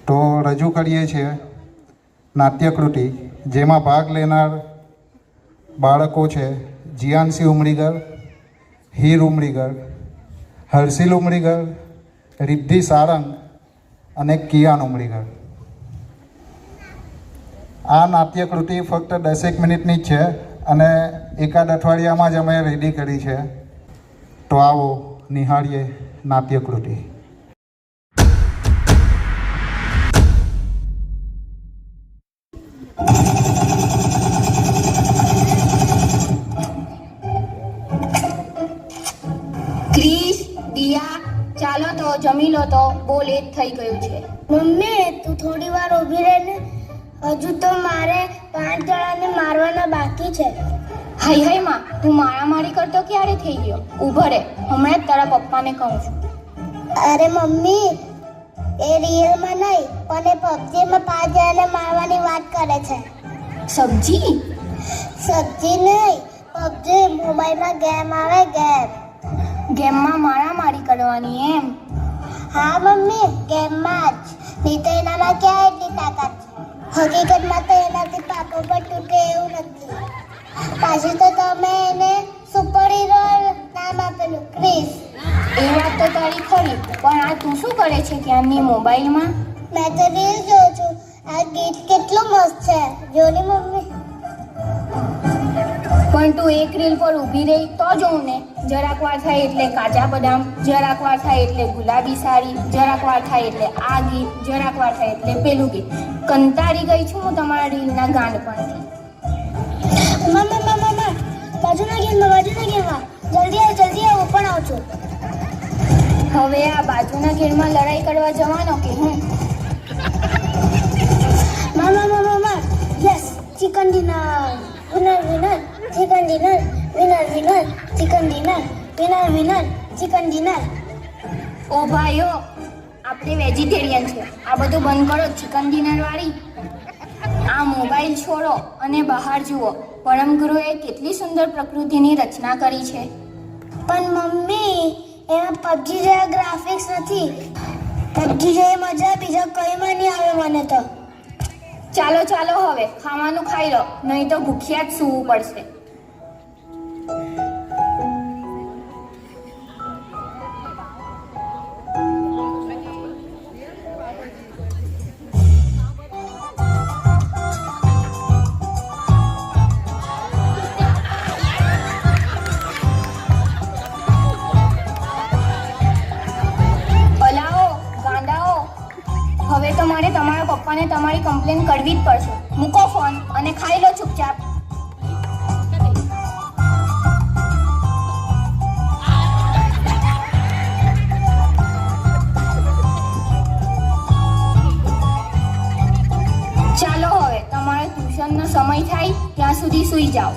તો રજૂ કરીએ છીએ નાટ્યકૃતિ, જેમાં ભાગ લેનાર બાળકો છે જીયાનસી ઉમરીગર, હીર ઉમરીગર, હર્ષિલ ઉમરીગર, રિદ્ધિ સારંગ અને કિયાન ઉમરીગર. આ નાટ્યકૃતિ ફક્ત 10 મિનિટની જ છે અને એકાદ અઠવાડિયામાં જ અમે રેડી કરી છે. તો આવો નિહાળીએ નાટ્યકૃતિ. ક્રિશ, દિયા, ચાલો તો જમી લો, તો બહુ લેટ થઈ ગયું છે. મમ્મી તું થોડી વાર ઊભી રહે ને, હજુ તો મારે 5 જણાને મારવાના બાકી છે. હાય હાય માં, તું મારામારી કરતો ક્યારે થઈ ગયો? ઊભો રે, હમણાં જ તારા પપ્પાને કહું છું. અરે મમ્મી, એ રિયલમાં નહીં પણ એ પબજીમાં 5 જણાને મારવાની વાત કરે છે. સબ્જી? સબ્જી નહીં, પબજી મોબાઈલમાં ગેમ આવે, ગેમમાં મારામારી કરવાની એમ? હા મમ્મી, ગેમમાં જ. નહીં તો એનામાં ક્યાં એટલી તાકાત છે? હકીકતમાં તો એનાથી પાપો પર તૂટે એવું નથી. પાછું તો તમે એને સુપર હીરો નામ આપેલું, ક્રિસ. એ વાત તો તારી ખરી, પણ આ તું શું કરે છે ક્યાંની મોબાઈલમાં? મેં તો રીલ જોઉં છું. આ ગીત કેટલું મસ્ત છે, જો ને મમ્મી. પણ તું એક રીલ પર ઊભી રહી તો જોઉં ને. જરાક વાર થાય એટલે કાચા બદામ, જરાક વાર થાય એટલે ગુલાબી સાડી, જરાક વાર થાય એટલે આ ગીત, જરાક વાર થાય એટલે પેલું ગીત. કંટાળી ગઈ છું હું તમારા રીલના ગાંડપણથી. મામા, બાજુના ગેમમાં, જલ્દી આવ, હું પણ આવું છું. હવે આ બાજુના ઘેરમાં લડાઈ કરવા જવાનો કે હું? મામા, yes, chicken dinner, winner, chicken dinner, winner, chicken dinner, winner, chicken dinner. ઓ ભાઈઓ, આપણે વેજીટેરિયન છે, આ બધું બંધ કરો ચિકન ડિનર વાળી. આ મોબાઈલ છોડો અને બહાર જુઓ. પરમગુરુએ કેટલી સુંદર પ્રકૃતિની રચના કરી છે. પણ મમ્મી, એમાં પબજી જેવા ગ્રાફિક્સ નથી. પબજી જેવી મજા બીજા કઈમાં નહીં આવે મને તો. ચાલો હવે ખાવાનું ખાઈ લો, નહીં તો ભૂખ્યા જ સૂવું પડશે. હવે તો મારે તમારા પપ્પાને તમારી કમ્પ્લેન કરવી જ પડશે. મૂકો ફોન અને ખાઈ લો ચૂપચાપ. ચાલો હવે તમારે ટ્યુશનનો સમય થાય ત્યાં સુધી સૂઈ જાઓ.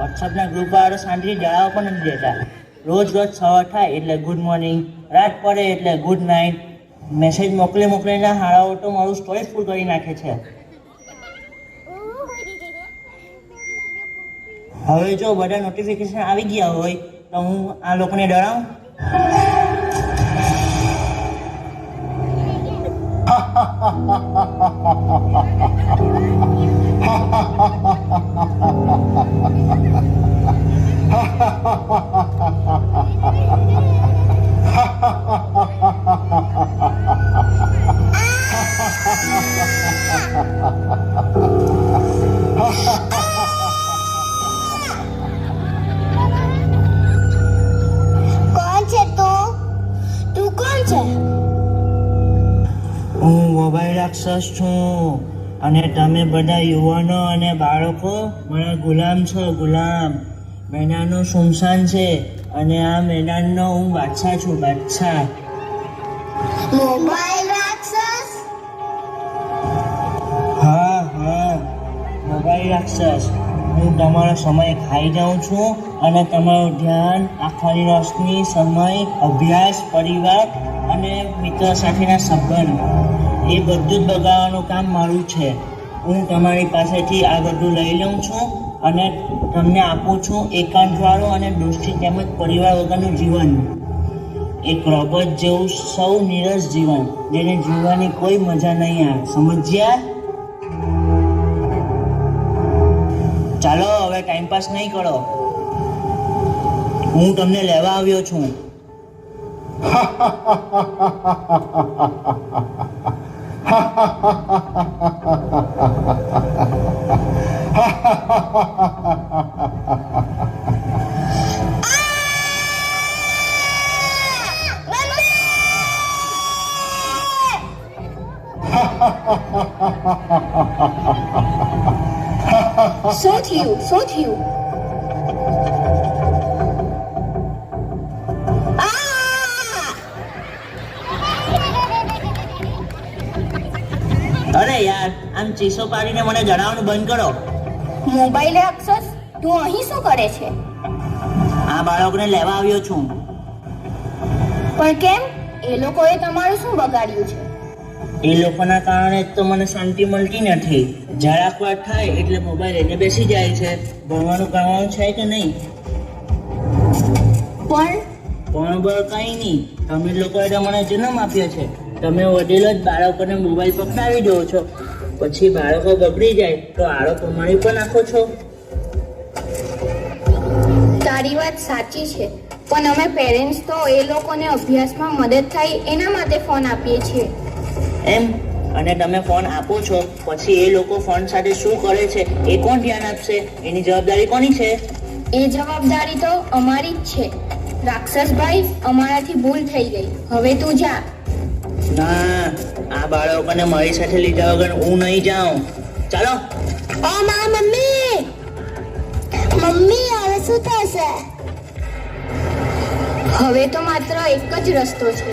વોટ્સઅપના ગ્રુપ વાળો શાંતિથી જણાવવા પણ નથી દેતા. રોજ સવાર થાય એટલે ગુડ મોર્નિંગ, રાત પડે એટલે ગુડ નાઇટ, મેસેજ મોકલીને હાળાઓ તો મારું સ્ટોરેજ ફૂલ કરી નાખે છે. હવે જો બધા નોટિફિકેશન આવી ગયા હોય તો હું આ લોકોને ડરાવું? કોણ છે તું? કોણ છે? હું મોબાઈલ મોબાઈલ રાક્ષસ છું અને તમે બધા યુવાનો અને બાળકો મારા ગુલામ છો. ગુલામ. મેદાનનો સુમસાન છે અને આ મેદાનનો હું બાદશાહ છું. બાદશાહ. મોબાઈલ રાક્ષસ. હા, મોબાઈલ રાક્ષસ. હું તમારો સમય ખાઈ જાઉં છું અને તમારું ધ્યાન, આંખોની રોશની, સમય, અભ્યાસ, પરિવાર અને મિત્રો સાથેના સંબંધ એ બધું જ બગાડવાનું કામ મારું છે. હું તમારી પાસેથી આ બધું લઈ લઉં છું અને તમને આપું છું એકાંતવાળું અને દોસ્તી તેમજ પરિવાર વગરનું જીવન. એક રોબોટ જેવું સૌ નીરસ જીવન, જેને જીવવાની કોઈ મજા નહીં આવે. સમજ્યા? ચાલો હવે ટાઈમ પાસ નહીં કરો. હું તમને લેવા આવ્યો છું. શું થયું? શું થયું? અરે યાર, આમ ચીસો પાડીને મને જણાવવાનું બંધ કરો. મોબાઈલ રાક્ષસ, તું અહીં શું કરે છે? આ બાળકને લેવા આવ્યો છું. પણ કેમ? એ લોકોએ તમારું શું બગાડ્યું છે? એ લોકોના કારણે જ તો મને શાંતિ મળતી નથી. જરાક વાર થાય એટલે મોબાઈલ લઈને બેસી જાય છે. ભણવાનું કરવાનું છે કે નહીં? પણ કંઈ નહીં. તમે લોકોએ તો મને જન્મ આપ્યો છે. તમે વડીલો જ બાળકોને મોબાઈલ પકડાવી દો છો. પછી બાળકો બગડી જાય તો આળો પ્રમાણે પણ નાખો છો. તારી વાત સાચી છે, પણ અમે પેરેન્ટ્સ તો એ લોકોને અભ્યાસમાં મદદ થાય એના માટે ફોન આપીએ છીએ. એમ? અને તમે ફોન આપો છો, પછી એ લોકો ફોન સાથે શું કરે છે એ કોણ ધ્યાન આપશે? એની જવાબદારી કોની છે? એ જવાબદારી તો અમારી જ છે. રાક્ષસભાઈ, અમારાથી ભૂલ થઈ ગઈ. હવે તું જા. ના, આ બાળકોને મારી સાથે લીધા વગર હું નહીં જાઉં. ચાલો. ઓ મા, મમ્મી હવે શું થશે? હવે તો માત્ર એક જ રસ્તો છે.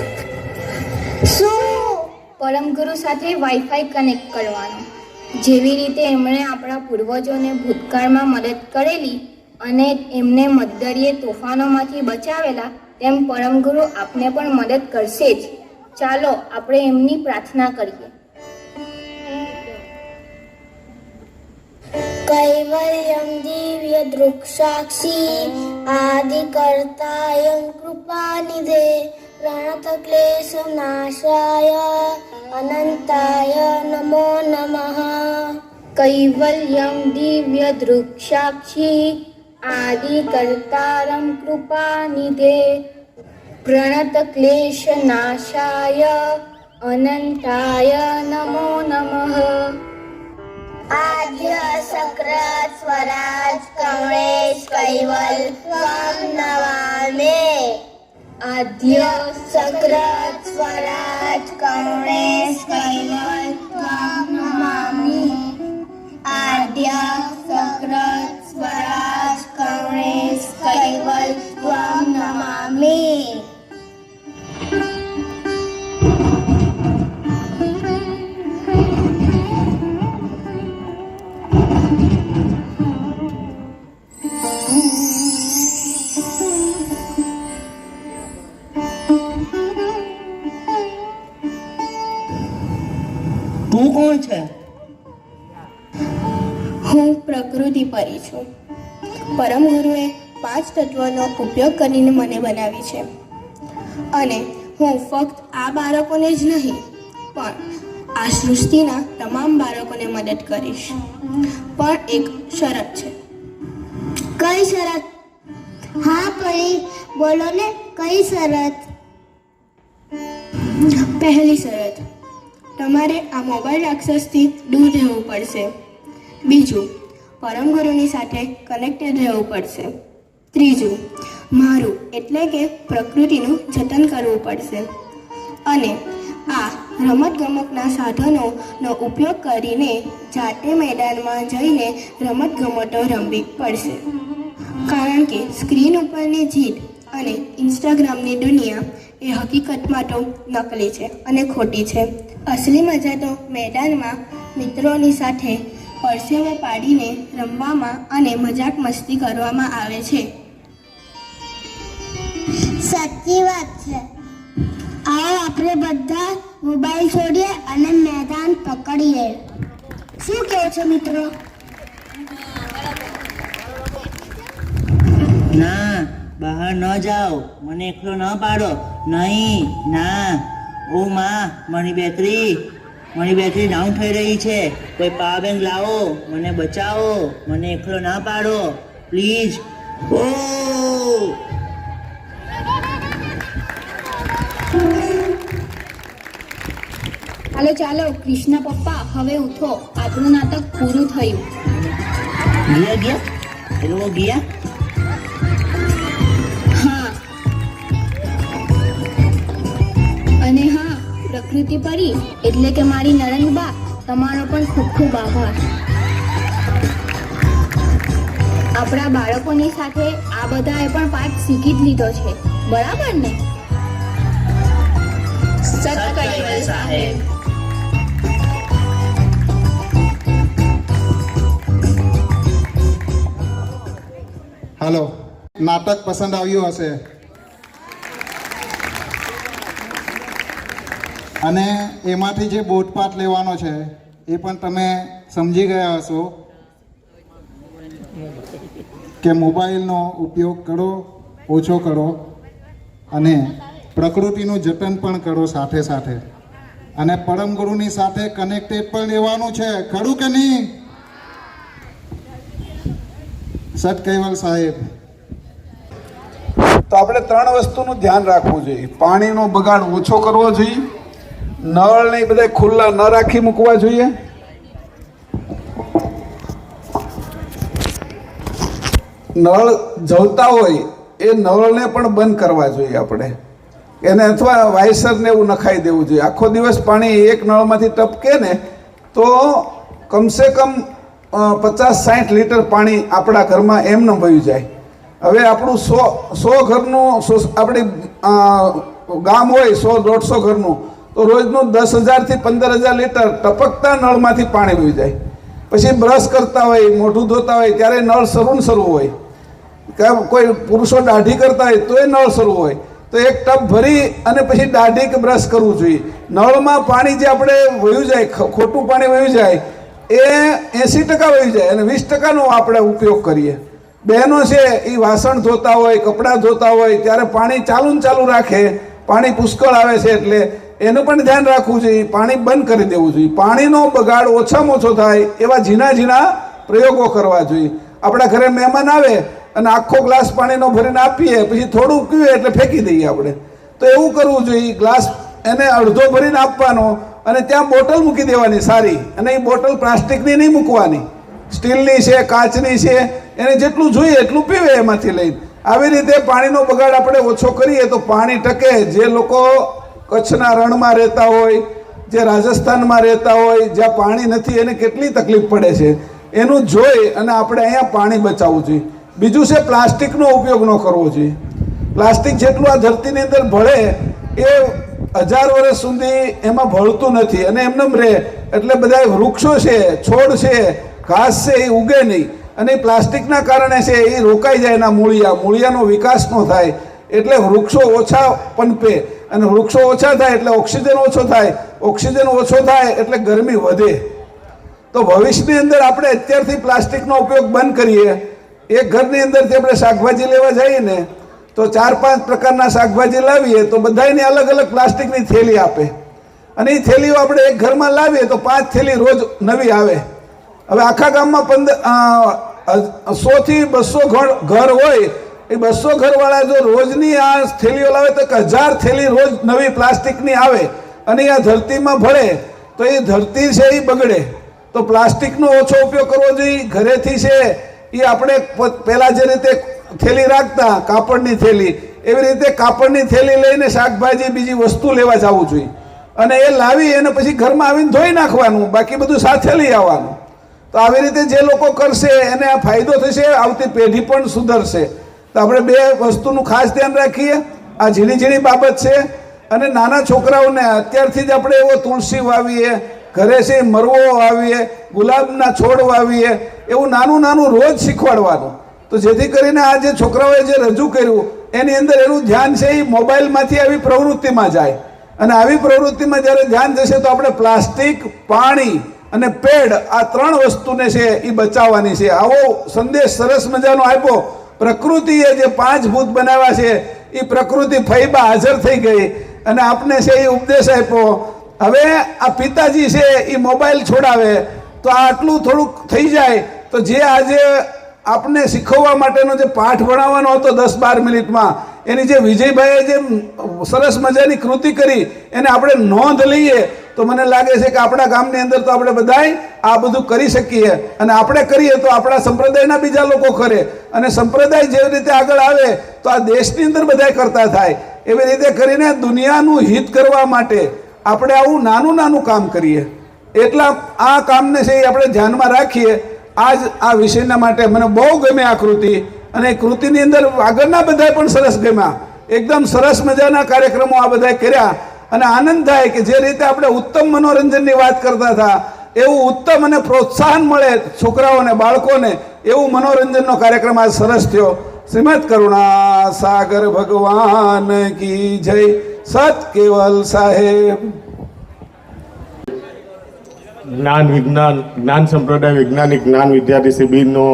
શું? પરમગુરુ સાથે વાઈફાઈ કનેક્ટ કરવાનો. જેવી રીતે એમણે આપણા પૂર્વજોને ભૂતકાળમાં મદદ કરેલી અને એમને મદ્દરીએ તોફાનોમાંથી બચાવેલા, તેમ પરમગુરુ આપને પણ મદદ કરશે જ. ચાલો આપણે એમની પ્રાર્થના કરીએ. કૈવલ્યમ દિવ્ય દૃક્સાક્ષી આદિ કર્તાયં કૃપાનિધે પ્રણત ક્લેશ નાશાય અનંતાય નમો નમઃ. કૈવલ્યમ દિવ્ય દૃક્સાક્ષી આદિ કર્તારમ કૃપાનિધે પ્રણત ક્લેશ નાશાય અનંતાય નમો નમઃ. આદ્ય સક્રત સ્વરાજ કમળેશ કૈવલ ત્વં નમામિ. આદ્ય સક્રત સ્વરાજ કમળેશ કૈવલ ત્વં નમામિ. આદ્ય સક્રત સ્વરાજ કમળેશ કૈવલ ત્વં નમામિ. તું કોણ છે? હું પ્રકૃતિ પરી છું. પરમગુરુએ 5 તત્વોનો ઉપયોગ કરીને મને બનાવી છે અને હું ફક્ત આ બાળકોને જ નહીં પણ આ સૃષ્ટિના તમામ બાળકોને મદદ કરીશ. પણ એક શરત છે. કઈ શરત? હા પરી, બોલો ને, કઈ શરત? પહેલી શરત, તમારે આ મોબાઈલ રાક્ષસથી દૂર રહેવું પડશે. બીજું, પરમગુરુની સાથે કનેક્ટેડ રહેવું પડશે. ત્રીજું, મારું એટલે કે પ્રકૃતિનું જતન કરવું પડશે. અને આ રમતગમતના સાધનોનો ઉપયોગ કરીને જાતે મેદાનમાં જઈને રમતગમતો રમવી પડશે, કારણ કે સ્ક્રીન ઉપરની જીત અને ઇન્સ્ટાગ્રામની દુનિયા એ હકીકતમાં તો નકલી છે અને ખોટી છે. અસલી મજા તો મેદાનમાં મિત્રોની સાથે પરસેવો પાડીને રમવામાં અને મજાક મસ્તી કરવામાં આવે છે. સાચી વાત છે. આવો આપણે બધા મોબાઈલ છોડીએ અને મેદાન પકડીએ. શું કહો છો મિત્રો? ના, બહાર ન જાઓ, મને એકલો ન પાડો. નહીં, ના. ઓ માં, મારી બેટરી ડાઉન થઈ રહી છે. કોઈ પાવર બેંક લાવો, મને બચાવો, મને એકલો ના પાડો પ્લીઝ. ઓ ચાલો કૃષ્ણ પપ્પા, હવે ઉઠો, આજનું નાટક પૂરું થયું. ગયા એ લોકો ગયા. હા, અને હા, પ્રકૃતિ પરી એટલે કે મારી નરંગબા, તમારો પણ ખૂબ ખૂબ આભાર. આપણા બાળકોની સાથે આ બધાએ પણ પાઠ શીખી જ લીધો છે, બરાબર ને? સત્કરિવલ સાહેબ. હાલો, નાટક પસંદ આવ્યું હશે અને એમાંથી જે બોધપાઠ લેવાનો છે એ પણ તમે સમજી ગયા હશો કે મોબાઈલનો ઉપયોગ કરો, ઓછો કરો અને પ્રકૃતિનું જતન પણ કરો સાથે સાથે, અને પરમ ગુરુની સાથે કનેક્ટેડ પણ રહેવાનું છે, ખરું કે નહીં? સત્કરિવલ સાહેબ, તો આપણે 3 વસ્તુનું ધ્યાન રાખવું જોઈએ. પાણીનો બગાડ ઓછો કરવો જોઈએ, નળ ને બધા ખુલ્લા ન રાખી મૂકવા જોઈએ, નળ જળતા હોય એ નળને પણ બંધ કરવા જોઈએ આપણે, એને અથવા વાયસરને એવું નખાઈ દેવું જોઈએ. આખો દિવસ પાણી એક નળમાંથી ટપકે ને તો કમસે કમ 50-60 લીટર પાણી આપણા ઘરમાં એમને વહી જાય. હવે આપણું 100 ઘરનું આપણી ગામ હોય 100-150 ઘરનું, તો રોજનું 10,000 થી 15,000 લીટર ટપકતા નળમાંથી પાણી વહી જાય. પછી બ્રશ કરતા હોય, મોઢું ધોતા હોય ત્યારે નળ શરૂ હોય, કોઈ પુરુષો દાઢી કરતા હોય તોય નળ શરૂ હોય, તો એક ટબ ભરી અને પછી દાઢી કે બ્રશ કરવું જોઈએ. નળમાં પાણી જે આપણે વહ્યું જાય, ખોટું પાણી વહ્યું જાય એ 80% વહી જાય અને 20%નો આપણે ઉપયોગ કરીએ. બહેનો છે એ વાસણ ધોતા હોય, કપડાં ધોતા હોય ત્યારે પાણી ચાલુ રાખે, પાણી પુષ્કળ આવે છે એટલે એનું પણ ધ્યાન રાખવું જોઈએ, પાણી બંધ કરી દેવું જોઈએ. પાણીનો બગાડ ઓછામાં ઓછો થાય એવા ઝીણા પ્રયોગો કરવા જોઈએ. આપણા ઘરે મહેમાન આવે અને આખો ગ્લાસ પાણીનો ભરીને આપીએ, પછી થોડું પીવે એટલે ફેંકી દઈએ આપણે, તો એવું કરવું જોઈએ. ગ્લાસ એને અડધો ભરીને આપવાનો અને ત્યાં બોટલ મૂકી દેવાની સારી, અને એ બોટલ પ્લાસ્ટિકની નહીં મૂકવાની, સ્ટીલની છે, કાચની છે, એને જેટલું જોઈએ એટલું પીવે એમાંથી લઈને. આવી રીતે પાણીનો બગાડ આપણે ઓછો કરીએ તો પાણી ટકે. જે લોકો કચ્છના રણમાં રહેતા હોય, જે રાજસ્થાનમાં રહેતા હોય, જ્યાં પાણી નથી એને કેટલી તકલીફ પડે છે એનું જોઈ અને આપણે અહીંયા પાણી બચાવવું જોઈએ. બીજું છે પ્લાસ્ટિકનો ઉપયોગ ન કરવો જોઈએ. પ્લાસ્ટિક જેટલું આ ધરતીની અંદર ભળે એ 1000 વર્ષ સુધી એમાં ભળતું નથી અને એમને રહે, એટલે બધા વૃક્ષો છે, છોડ છે, ઘાસ છે એ ઉગે નહીં, અને એ પ્લાસ્ટિકના કારણે છે એ રોકાઈ જાય, એના મૂળિયાનો વિકાસ ન થાય, એટલે વૃક્ષો ઓછા પનપે, અને વૃક્ષો ઓછા થાય એટલે ઓક્સિજન ઓછો થાય, ઓક્સિજન ઓછો થાય એટલે ગરમી વધે. તો ભવિષ્યની અંદર આપણે અત્યારથી પ્લાસ્ટિકનો ઉપયોગ બંધ કરીએ. એક ઘરની અંદરથી આપણે શાકભાજી લેવા જઈએ ને તો 4-5 પ્રકારના શાકભાજી લાવીએ તો બધાને અલગ અલગ પ્લાસ્ટિકની થેલી આપે, અને એ થેલીઓ આપણે એક ઘરમાં લાવીએ તો 5 થેલી રોજ નવી આવે. હવે આખા ગામમાં 100 થી 200 ઘર હોય, એ 200 ઘરવાળા જો રોજની આ થેલીઓ લાવે તો 1000 થેલી રોજ નવી પ્લાસ્ટિકની આવે, અને આ ધરતીમાં ભળે તો એ ધરતી છે એ બગડે. તો પ્લાસ્ટિકનો ઓછો ઉપયોગ કરવો જોઈએ. ઘરેથી છે એ આપણે પહેલાં જે રીતે થેલી રાખતા કાપડની થેલી, એવી રીતે કાપડની થેલી લઈને શાકભાજી બીજી વસ્તુ લેવા જવું જોઈએ. અને એ લાવી અને પછી ઘરમાં આવીને ધોઈ નાખવાનું, બાકી બધું સાથે લઈ આવવાનું. તો આવી રીતે જે લોકો કરશે એને આ ફાયદો થશે, આવતી પેઢી પણ સુધરશે. તો આપણે બે વસ્તુનું ખાસ ધ્યાન રાખીએ. આ ઝીણી ઝીણી બાબત છે. અને નાના છોકરાઓને અત્યારથી જ આપણે એવો તુલસી વાવીએ, ઘરે છે મરવો વાવીએ, ગુલાબના છોડ વાવીએ, એવું નાનું નાનું રોજ શીખવાડવાનું. તો જેથી કરીને આ જે છોકરાઓએ જે રજૂ કર્યું એની અંદર એનું ધ્યાન છે એ મોબાઈલમાંથી આવી પ્રવૃત્તિમાં જાય. અને આવી પ્રવૃત્તિમાં જ્યારે ધ્યાન જશે તો આપણે પ્લાસ્ટિક, પાણી અને પેડ આ 3 વસ્તુને છે એ બચાવવાની છે. આવો સંદેશ સરસ મજાનો આપ્યો. પ્રકૃતિએ જે 5 ભૂત બનાવ્યા છે એ પ્રકૃતિ ફૈબા હાજર થઈ ગઈ અને આપને છે એ ઉપદેશ આપ્યો. હવે આ પિતાજી છે એ મોબાઈલ છોડાવે તો આ આટલું થોડુંક થઈ જાય. તો જે આજે આપને શીખવવા માટેનો જે પાઠ ભણાવવાનો હતો 10-12 મિનિટમાં, એની જે વિજયભાઈએ જે સરસ મજાની કૃતિ કરી એને આપણે નોંધ લઈએ તો મને લાગે છે કે આપણા ગામની અંદર તો આપણે બધાય આ બધું કરી શકીએ. અને આપણે કરીએ તો આપણા સંપ્રદાયના બીજા લોકો કરે, અને સંપ્રદાય જેવી રીતે આગળ આવે તો આ દેશની અંદર બધાય કરતા થાય. એવી રીતે કરીને દુનિયાનું હિત કરવા માટે આપણે આવું નાનું નાનું કામ કરીએ. એટલા આ કામને છે એ આપણે ધ્યાનમાં રાખીએ. આજ આ વિષયના માટે મને બહુ ગમે આ કૃતિ, અને એ કૃતિની અંદર આગળના બધાય પણ સરસ ગમ્યા. એકદમ સરસ મજાના કાર્યક્રમો આ બધાએ કર્યા. અને આનંદ થાય કે જે રીતે આપણે ઉત્તમ મનોરંજનની વાત કરતા હતા એવું ઉત્તમ અને પ્રોત્સાહન મળે છોકરાઓને, બાળકોને, એવું મનોરંજનનો કાર્યક્રમ આજ સરસ થયો. શ્રીમદ કરુણા સાગર ભગવાન કી જય. સત કેવલ સાહેબ. જ્ઞાન સંપ્રદાય વૈજ્ઞાનિક જ્ઞાન વિદ્યાર્થી શિબિરનો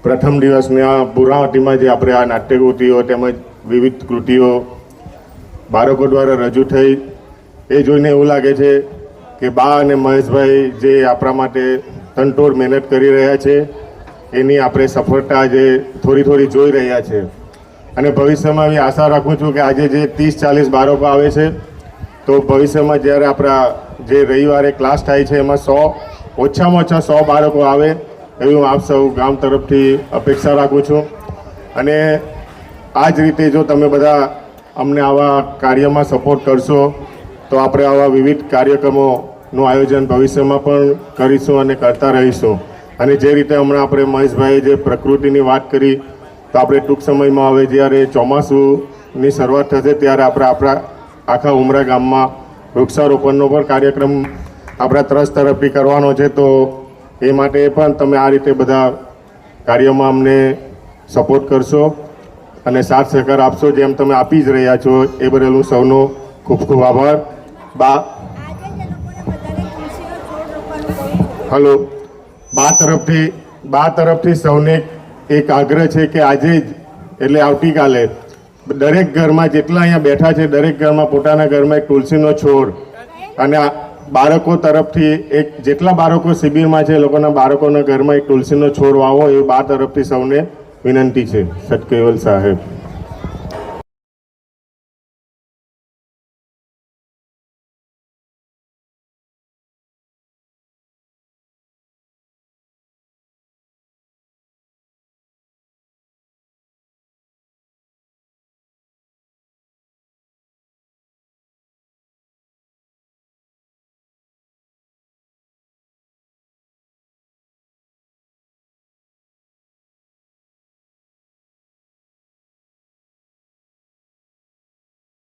પ્રથમ દિવસની આ પુરાવટીમાં જે આપણે આ નાટ્યકૃતિઓ તેમજ વિવિધ કૃતિઓ બાળકો દ્વારા રજૂ થઈ એ જોઈને એવું લાગે છે કે બા અને મહેશભાઈ જે આપણા માટે તનતોડ મહેનત કરી રહ્યા છે એની આપણે સફળતા જે થોડી થોડી જોઈ રહ્યા છે. અને ભવિષ્યમાં એવી આશા રાખું છું કે આજે જે 30-40 બાળકો આવે છે તો ભવિષ્યમાં જ્યારે આપણા જે રવિવારે ક્લાસ થાય છે એમાં 100 ઓછામાં ઓછા 100 બાળકો આવે એવી હું આપ સૌ ગામ તરફથી અપેક્ષા રાખું છું. અને આ જ રીતે જો તમે બધા અમને આવા કાર્યમાં સપોર્ટ કરશો તો આપણે આવા વિવિધ કાર્યક્રમોનું આયોજન ભવિષ્યમાં પણ કરીશું અને કરતા રહીશું. અને જે રીતે હમણાં આપણે મહેશભાઈએ જે પ્રકૃતિની વાત કરી તો આપણે ટૂંક સમયમાં હવે જ્યારે ચોમાસુની શરૂઆત થશે ત્યારે આપણે આપણા આખા ઉમરા ગામમાં વૃક્ષારોપણનો પણ કાર્યક્રમ આપણા ટ્રસ્ટ તરફથી કરવાનો છે. તો એ માટે પણ તમે આ રીતે બધા કાર્યોમાં અમને સપોર્ટ કરશો અને સાથ સહકાર આપશો જેમ તમે આપી જ રહ્યા છો એ બદલ હું સૌનો ખૂબ ખૂબ આભાર. બા તરફથી સૌને એક આગ્રહ છે કે આજે જ એટલે આવતીકાલે દરેક ઘરમાં જેટલા અહીંયા બેઠા છે દરેક ઘરમાં પોતાના ઘરમાં એક તુલસીનો છોડ, અને બાળકો તરફથી એક જેટલા બાળકો શિબિરમાં છે એ લોકોના બાળકોના ઘરમાં એક તુલસીનો છોડ વાવો એ બા તરફથી સૌને વિનંતી છે. સત કેવલ સાહેબ.